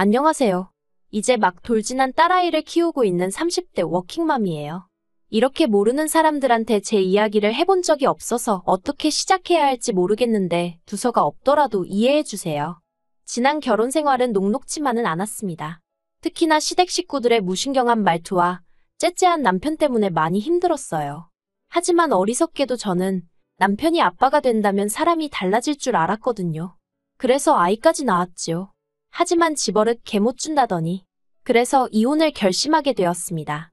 안녕하세요. 이제 막 돌진한 딸아이를 키우고 있는 30대 워킹맘이에요. 이렇게 모르는 사람들한테 제 이야기를 해본 적이 없어서 어떻게 시작해야 할지 모르겠는데 두서가 없더라도 이해해주세요. 지난 결혼 생활은 녹록지만은 않았습니다. 특히나 시댁 식구들의 무신경한 말투와 째째한 남편 때문에 많이 힘들었어요. 하지만 어리석게도 저는 남편이 아빠가 된다면 사람이 달라질 줄 알았거든요. 그래서 아이까지 낳았지요. 하지만 집버릇 개 못 준다더니 그래서 이혼을 결심하게 되었습니다.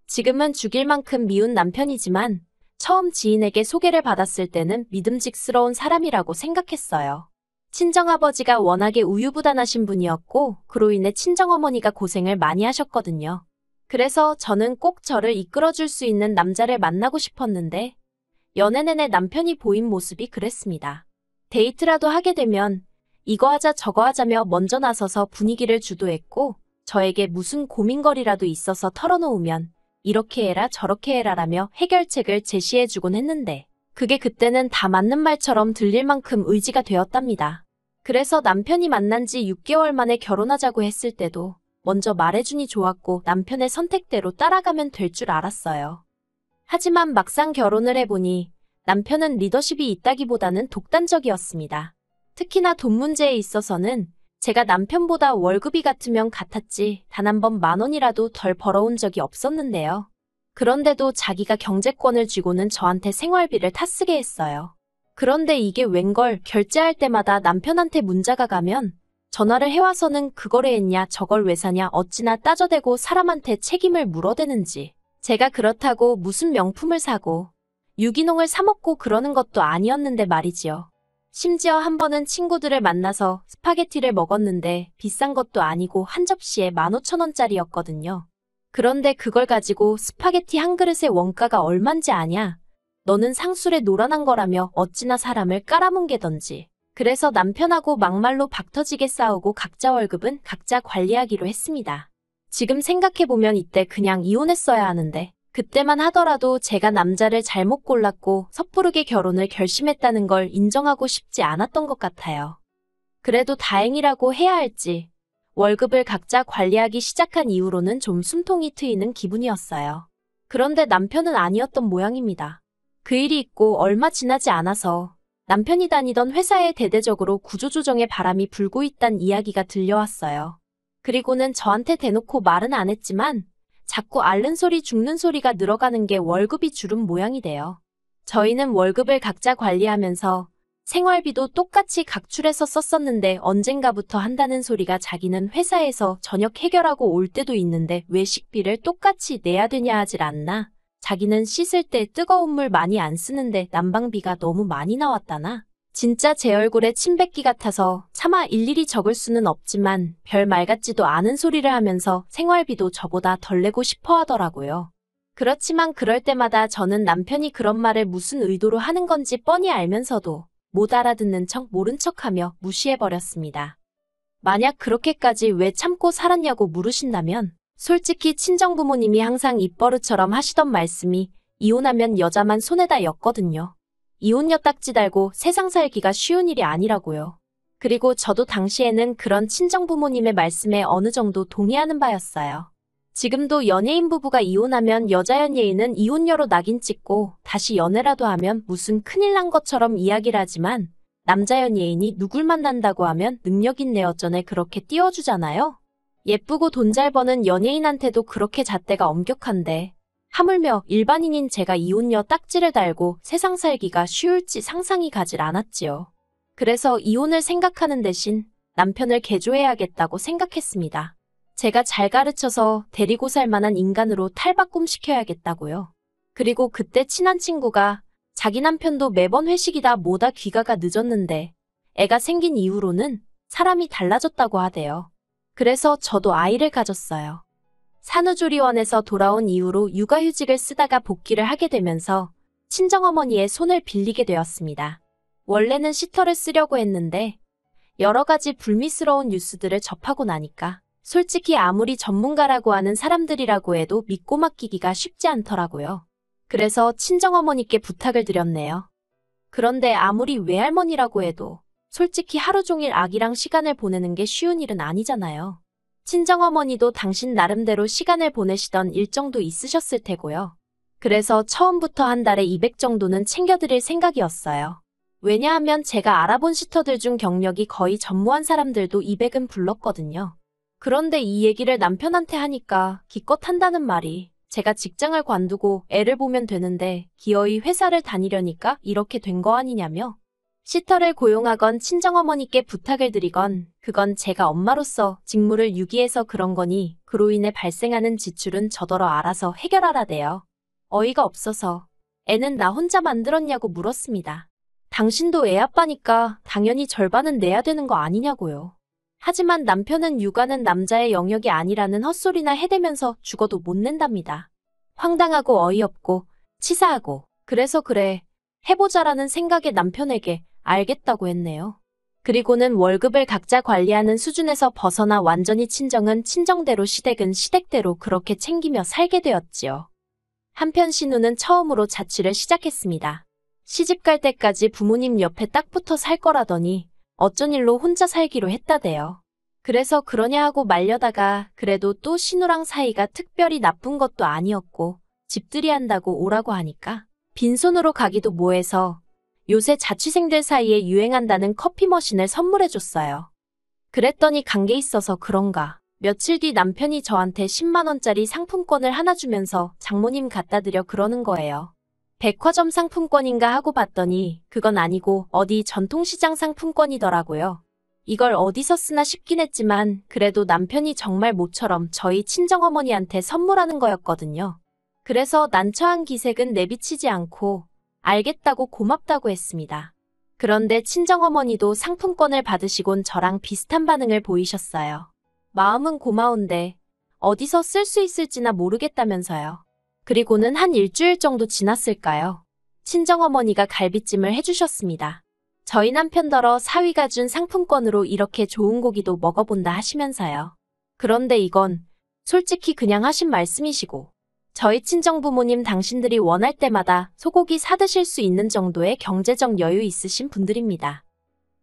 지금은 죽일 만큼 미운 남편이지만 처음 지인에게 소개를 받았을 때는 믿음직스러운 사람이라고 생각했어요. 친정아버지가 워낙에 우유부단하신 분이었고 그로 인해 친정어머니가 고생을 많이 하셨거든요. 그래서 저는 꼭 저를 이끌어줄 수 있는 남자를 만나고 싶었는데 연애 내내 남편이 보인 모습이 그랬습니다. 데이트라도 하게 되면 이거 하자 저거 하자며 먼저 나서서 분위기를 주도했고 저에게 무슨 고민거리라도 있어서 털어놓으면 이렇게 해라 저렇게 해라라며 해결책을 제시해주곤 했는데 그게 그때는 다 맞는 말처럼 들릴 만큼 의지가 되었답니다. 그래서 남편이 만난 지 6개월 만에 결혼하자고 했을 때도 먼저 말해주니 좋았고 남편의 선택대로 따라가면 될 줄 알았어요. 하지만 막상 결혼을 해보니 남편은 리더십이 있다기보다는 독단적이었습니다. 특히나 돈 문제에 있어서는 제가 남편보다 월급이 같으면 같았지 단 한 번 10,000원이라도 덜 벌어온 적이 없었는데요. 그런데도 자기가 경제권을 쥐고는 저한테 생활비를 타쓰게 했어요. 그런데 이게 웬걸 결제할 때마다 남편한테 문자가 가면 전화를 해와서는 그걸 왜 했냐 저걸 왜 사냐 어찌나 따져대고 사람한테 책임을 물어대는지 제가 그렇다고 무슨 명품을 사고 유기농을 사 먹고 그러는 것도 아니었는데 말이지요. 심지어 한 번은 친구들을 만나서 스파게티를 먹었는데 비싼 것도 아니고 한 접시에 15,000원짜리였거든요. 그런데 그걸 가지고 스파게티 한 그릇의 원가가 얼만지 아냐? 너는 상술에 노란한 거라며 어찌나 사람을 깔아뭉개던지. 그래서 남편하고 막말로 박터지게 싸우고 각자 월급은 각자 관리하기로 했습니다. 지금 생각해보면 이때 그냥 이혼했어야 하는데 그때만 하더라도 제가 남자를 잘못 골랐고 섣부르게 결혼을 결심했다는 걸 인정하고 싶지 않았던 것 같아요. 그래도 다행이라고 해야 할지 월급을 각자 관리하기 시작한 이후로는 좀 숨통이 트이는 기분이었어요. 그런데 남편은 아니었던 모양입니다. 그 일이 있고 얼마 지나지 않아서 남편이 다니던 회사에 대대적으로 구조조정의 바람이 불고 있다는 이야기가 들려왔어요. 그리고는 저한테 대놓고 말은 안 했지만 자꾸 앓는 소리 죽는 소리가 늘어가는 게 월급이 줄은 모양이 돼요. 저희는 월급을 각자 관리하면서 생활비도 똑같이 각출해서 썼었는데 언젠가부터 한다는 소리가 자기는 회사에서 저녁 해결하고 올 때도 있는데 왜 식비를 똑같이 내야 되냐 하질 않나? 자기는 씻을 때 뜨거운 물 많이 안 쓰는데 난방비가 너무 많이 나왔다나? 진짜 제 얼굴에 침 뱉기 같아서 차마 일일이 적을 수는 없지만 별 말 같지도 않은 소리를 하면서 생활비도 저보다 덜 내고 싶어 하더라고요. 그렇지만 그럴 때마다 저는 남편이 그런 말을 무슨 의도로 하는 건지 뻔히 알면서도 못 알아듣는 척 모른 척하며 무시해버렸습니다. 만약 그렇게까지 왜 참고 살았냐고 물으신다면 솔직히 친정부모님이 항상 입버릇처럼 하시던 말씀이 이혼하면 여자만 손해다 였거든요. 이혼녀 딱지 달고 세상 살기가 쉬운 일이 아니라고요. 그리고 저도 당시에는 그런 친정부모님의 말씀에 어느 정도 동의하는 바였어요. 지금도 연예인 부부가 이혼하면 여자 연예인은 이혼녀로 낙인 찍고 다시 연애라도 하면 무슨 큰일 난 것처럼 이야기를 하지만 남자 연예인이 누굴 만난다고 하면 능력 있네 어쩌네 그렇게 띄워주잖아요. 예쁘고 돈 잘 버는 연예인한테도 그렇게 잣대가 엄격한데 하물며 일반인인 제가 이혼녀 딱지를 달고 세상 살기가 쉬울지 상상이 가질 않았지요. 그래서 이혼을 생각하는 대신 남편을 개조해야겠다고 생각했습니다. 제가 잘 가르쳐서 데리고 살 만한 인간으로 탈바꿈시켜야겠다고요. 그리고 그때 친한 친구가 자기 남편도 매번 회식이다 뭐다 귀가가 늦었는데 애가 생긴 이후로는 사람이 달라졌다고 하대요. 그래서 저도 아이를 가졌어요. 산후조리원에서 돌아온 이후로 육아휴직을 쓰다가 복귀를 하게 되면서 친정어머니의 손을 빌리게 되었습니다. 원래는 시터를 쓰려고 했는데 여러 가지 불미스러운 뉴스들을 접하고 나니까 솔직히 아무리 전문가라고 하는 사람들이라고 해도 믿고 맡기기가 쉽지 않더라고요. 그래서 친정어머니께 부탁을 드렸네요. 그런데 아무리 외할머니라고 해도 솔직히 하루 종일 아기랑 시간을 보내는 게 쉬운 일은 아니잖아요. 친정어머니도 당신 나름대로 시간을 보내시던 일정도 있으셨을 테고요. 그래서 처음부터 한 달에 200 정도는 챙겨드릴 생각이었어요. 왜냐하면 제가 알아본 시터들 중 경력이 거의 전무한 사람들도 200은 불렀거든요. 그런데 이 얘기를 남편한테 하니까 기껏 한다는 말이 제가 직장을 관두고 애를 보면 되는데 기어이 회사를 다니려니까 이렇게 된 거 아니냐며 시터를 고용하건 친정어머니께 부탁을 드리건 그건 제가 엄마로서 직무를 유기해서 그런 거니 그로 인해 발생하는 지출은 저더러 알아서 해결하라대요. 어이가 없어서 애는 나 혼자 만들었냐고 물었습니다. 당신도 애 아빠니까 당연히 절반은 내야 되는 거 아니냐고요. 하지만 남편은 육아는 남자의 영역이 아니라는 헛소리나 해대면서 죽어도 못 낸답니다. 황당하고 어이없고 치사하고 그래서 그래 해보자라는 생각에 남편에게 알겠다고 했네요. 그리고는 월급을 각자 관리하는 수준에서 벗어나 완전히 친정은 친정대로 시댁은 시댁대로 그렇게 챙기며 살게 되었지요. 한편 신우는 처음으로 자취를 시작했습니다. 시집갈 때까지 부모님 옆에 딱 붙어 살 거라더니 어쩐 일로 혼자 살기로 했다대요. 그래서 그러냐 하고 말려다가 그래도 또 신우랑 사이가 특별히 나쁜 것도 아니었고 집들이 한다고 오라고 하니까 빈손으로 가기도 뭐해서 요새 자취생들 사이에 유행한다는 커피 머신을 선물해줬어요. 그랬더니 관계 있어서 그런가 며칠 뒤 남편이 저한테 10만 원짜리 상품권을 하나 주면서 장모님 갖다 드려 그러는 거예요. 백화점 상품권인가 하고 봤더니 그건 아니고 어디 전통시장 상품권이더라고요. 이걸 어디서 쓰나 싶긴 했지만 그래도 남편이 정말 모처럼 저희 친정어머니한테 선물하는 거였거든요. 그래서 난처한 기색은 내비치지 않고 알겠다고 고맙다고 했습니다. 그런데 친정어머니도 상품권을 받으시곤 저랑 비슷한 반응을 보이셨어요. 마음은 고마운데 어디서 쓸 수 있을지나 모르겠다면서요. 그리고는 한 일주일 정도 지났을까요? 친정어머니가 갈비찜을 해주셨습니다. 저희 남편더러 사위가 준 상품권으로 이렇게 좋은 고기도 먹어본다 하시면서요. 그런데 이건 솔직히 그냥 하신 말씀이시고 저희 친정부모님 당신들이 원할 때마다 소고기 사드실 수 있는 정도의 경제적 여유 있으신 분들입니다.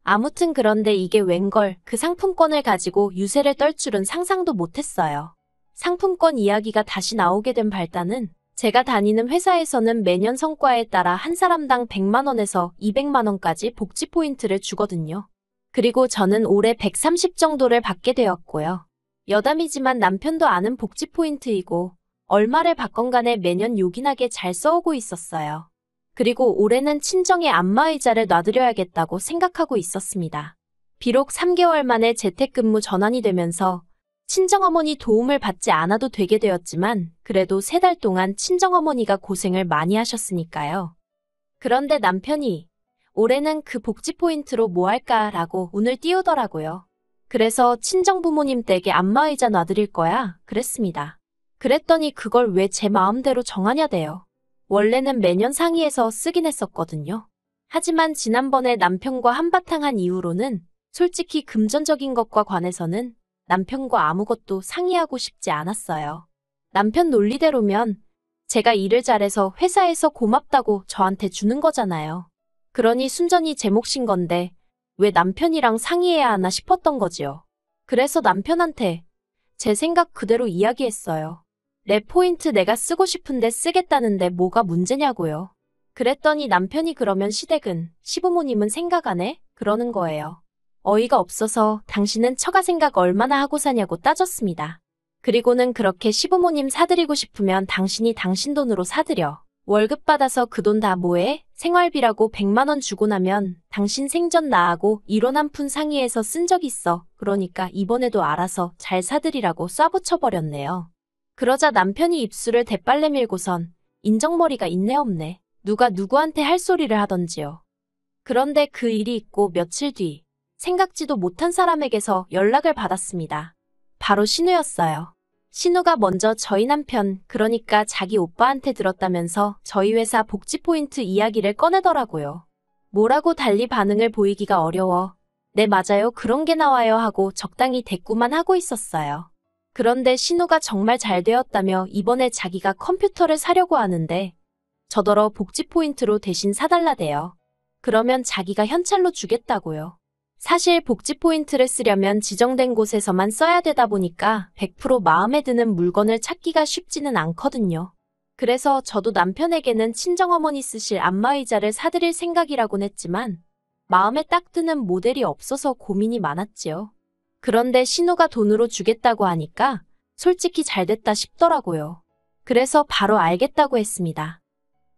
아무튼 그런데 이게 웬걸 그 상품권을 가지고 유세를 떨 줄은 상상도 못했어요. 상품권 이야기가 다시 나오게 된 발단은 제가 다니는 회사에서는 매년 성과에 따라 한 사람당 100만 원에서 200만 원까지 복지 포인트를 주거든요. 그리고 저는 올해 130 정도를 받게 되었고요. 여담이지만 남편도 아는 복지 포인트이고 얼마를 받건 간에 매년 요긴하게 잘 써오고 있었어요. 그리고 올해는 친정에 안마의자를 놔드려야겠다고 생각하고 있었습니다. 비록 3개월 만에 재택근무 전환이 되면서 친정어머니 도움을 받지 않아도 되게 되었지만 그래도 3달 동안 친정어머니가 고생을 많이 하셨으니까요. 그런데 남편이 올해는 그 복지 포인트로 뭐 할까라고 운을 띄우더라고요. 그래서 친정부모님 댁에 안마의자 놔드릴 거야 그랬습니다. 그랬더니 그걸 왜 제 마음대로 정하냐대요. 원래는 매년 상의해서 쓰긴 했었거든요. 하지만 지난번에 남편과 한바탕 한 이후로는 솔직히 금전적인 것과 관해서는 남편과 아무것도 상의하고 싶지 않았어요. 남편 논리대로면 제가 일을 잘해서 회사에서 고맙다고 저한테 주는 거잖아요. 그러니 순전히 제 몫인 건데 왜 남편이랑 상의해야 하나 싶었던 거지요. 그래서 남편한테 제 생각 그대로 이야기했어요. 내 포인트 내가 쓰고 싶은데 쓰겠다는데 뭐가 문제냐고요. 그랬더니 남편이 그러면 시댁은 시부모님은 생각 안 해? 그러는 거예요. 어이가 없어서 당신은 처가 생각 얼마나 하고 사냐고 따졌습니다. 그리고는 그렇게 시부모님 사드리고 싶으면 당신이 당신 돈으로 사드려. 월급 받아서 그 돈 다 뭐해? 생활비라고 100만 원 주고 나면 당신 생전 나하고 1원 한 푼 상의해서 쓴 적 있어. 그러니까 이번에도 알아서 잘 사드리라고 쏴붙여버렸네요. 그러자 남편이 입술을 대빨래 밀고선 인정머리가 있네 없네. 누가 누구한테 할 소리를 하던지요. 그런데 그 일이 있고 며칠 뒤 생각지도 못한 사람에게서 연락을 받았습니다. 바로 신우였어요. 신우가 먼저 저희 남편, 그러니까 자기 오빠한테 들었다면서 저희 회사 복지 포인트 이야기를 꺼내더라고요. 뭐라고 달리 반응을 보이기가 어려워. 네 맞아요 그런 게 나와요 하고 적당히 대꾸만 하고 있었어요. 그런데 신우가 정말 잘 되었다며 이번에 자기가 컴퓨터를 사려고 하는데 저더러 복지 포인트로 대신 사달라대요. 그러면 자기가 현찰로 주겠다고요. 사실 복지 포인트를 쓰려면 지정된 곳에서만 써야 되다 보니까 100% 마음에 드는 물건을 찾기가 쉽지는 않거든요. 그래서 저도 남편에게는 친정어머니 쓰실 안마의자를 사드릴 생각이라곤 했지만 마음에 딱 드는 모델이 없어서 고민이 많았지요. 그런데 신우가 돈으로 주겠다고 하니까 솔직히 잘됐다 싶더라고요. 그래서 바로 알겠다고 했습니다.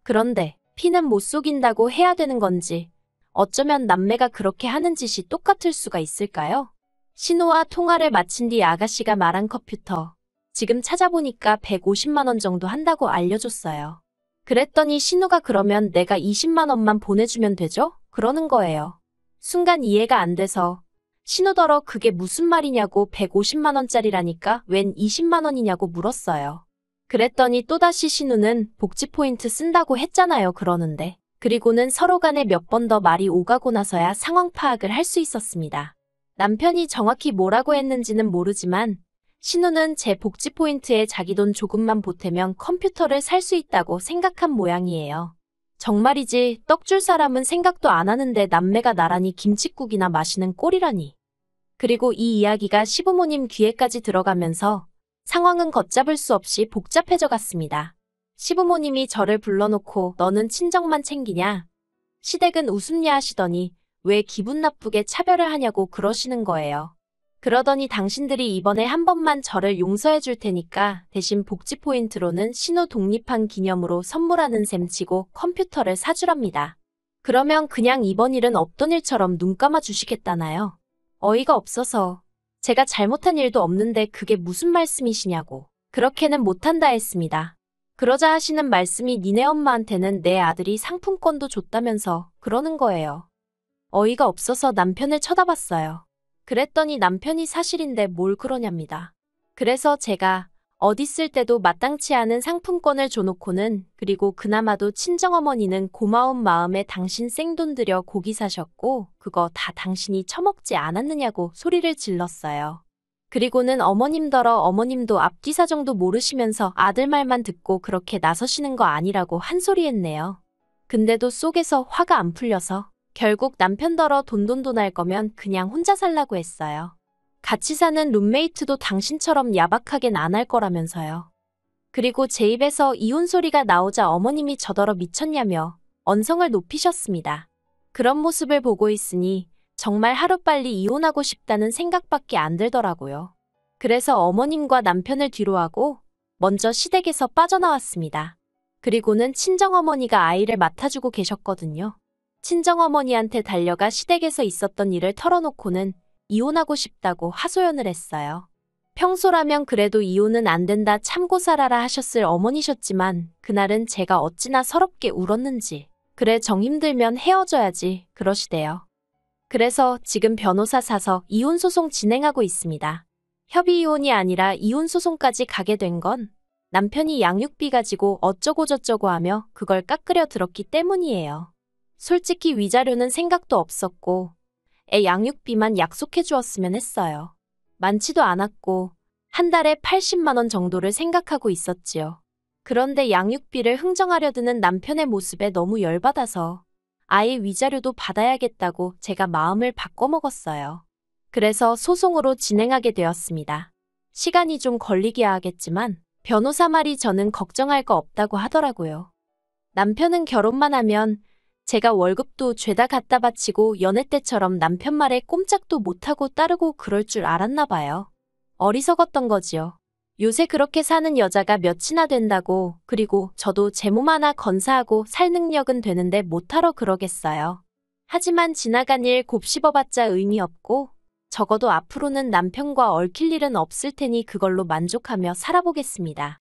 그런데 피는 못 속인다고 해야 되는 건지 어쩌면 남매가 그렇게 하는 짓이 똑같을 수가 있을까요? 신우와 통화를 마친 뒤 아가씨가 말한 컴퓨터. 지금 찾아보니까 150만 원 정도 한다고 알려줬어요. 그랬더니 신우가 그러면 내가 20만 원만 보내주면 되죠? 그러는 거예요. 순간 이해가 안 돼서 신우더러 그게 무슨 말이냐고 150만 원짜리라니까 웬 20만 원이냐고 물었어요. 그랬더니 또다시 신우는 복지 포인트 쓴다고 했잖아요 그러는데. 그리고는 서로 간에 몇 번 더 말이 오가고 나서야 상황 파악을 할 수 있었습니다. 남편이 정확히 뭐라고 했는지는 모르지만 신우는 제 복지 포인트에 자기 돈 조금만 보태면 컴퓨터를 살 수 있다고 생각한 모양이에요. 정말이지 떡 줄 사람은 생각도 안 하는데 남매가 나란히 김칫국이나 마시는 꼴이라니. 그리고 이 이야기가 시부모님 귀에까지 들어가면서 상황은 걷잡을 수 없이 복잡해져 갔습니다. 시부모님이 저를 불러놓고 너는 친정만 챙기냐? 시댁은 우습냐 하시더니 왜 기분 나쁘게 차별을 하냐고 그러시는 거예요. 그러더니 당신들이 이번에 한 번만 저를 용서해 줄 테니까 대신 복지 포인트로는 신우 독립한 기념으로 선물하는 셈 치고 컴퓨터를 사주랍니다. 그러면 그냥 이번 일은 없던 일처럼 눈 감아 주시겠다나요? 어이가 없어서 제가 잘못한 일도 없는데 그게 무슨 말씀이시냐고. 그렇게는 못한다 했습니다. 그러자 하시는 말씀이 니네 엄마한테는 내 아들이 상품권도 줬다면서 그러는 거예요. 어이가 없어서 남편을 쳐다봤어요. 그랬더니 남편이 사실인데 뭘 그러냐입니다. 그래서 제가 어디 쓸 때도 마땅치 않은 상품권을 줘놓고는 그리고 그나마도 친정어머니는 고마운 마음에 당신 생돈 들여 고기 사셨고 그거 다 당신이 처먹지 않았느냐고 소리를 질렀어요. 그리고는 어머님더러 어머님도 앞뒤 사정도 모르시면서 아들 말만 듣고 그렇게 나서시는 거 아니라고 한 소리 했네요. 근데도 속에서 화가 안 풀려서 결국 남편더러 돈돈돈 할 거면 그냥 혼자 살라고 했어요. 같이 사는 룸메이트도 당신처럼 야박하겐 안 할 거라면서요. 그리고 제 입에서 이혼 소리가 나오자 어머님이 저더러 미쳤냐며 언성을 높이셨습니다. 그런 모습을 보고 있으니 정말 하루빨리 이혼하고 싶다는 생각밖에 안 들더라고요. 그래서 어머님과 남편을 뒤로하고 먼저 시댁에서 빠져나왔습니다. 그리고는 친정어머니가 아이를 맡아주고 계셨거든요. 친정어머니한테 달려가 시댁에서 있었던 일을 털어놓고는 이혼하고 싶다고 하소연을 했어요. 평소라면 그래도 이혼은 안 된다 참고 살아라 하셨을 어머니셨지만 그날은 제가 어찌나 서럽게 울었는지 그래 정 힘들면 헤어져야지 그러시대요. 그래서 지금 변호사 사서 이혼소송 진행하고 있습니다. 협의이혼이 아니라 이혼소송까지 가게 된 건 남편이 양육비 가지고 어쩌고저쩌고 하며 그걸 깎으려 들었기 때문이에요. 솔직히 위자료는 생각도 없었고 애 양육비만 약속해 주었으면 했어요. 많지도 않았고 한 달에 80만 원 정도를 생각하고 있었지요. 그런데 양육비를 흥정하려 드는 남편의 모습에 너무 열받아서 아예 위자료도 받아야겠다고 제가 마음을 바꿔먹었어요. 그래서 소송으로 진행하게 되었습니다. 시간이 좀 걸리기야 하겠지만 변호사 말이 저는 걱정할 거 없다고 하더라고요. 남편은 결혼만 하면 제가 월급도 죄다 갖다 바치고 연애 때처럼 남편 말에 꼼짝도 못하고 따르고 그럴 줄 알았나 봐요. 어리석었던 거지요. 요새 그렇게 사는 여자가 몇이나 된다고 그리고 저도 제 몸 하나 건사하고 살 능력은 되는데 못하러 그러겠어요. 하지만 지나간 일 곱씹어봤자 의미 없고 적어도 앞으로는 남편과 얽힐 일은 없을 테니 그걸로 만족하며 살아보겠습니다.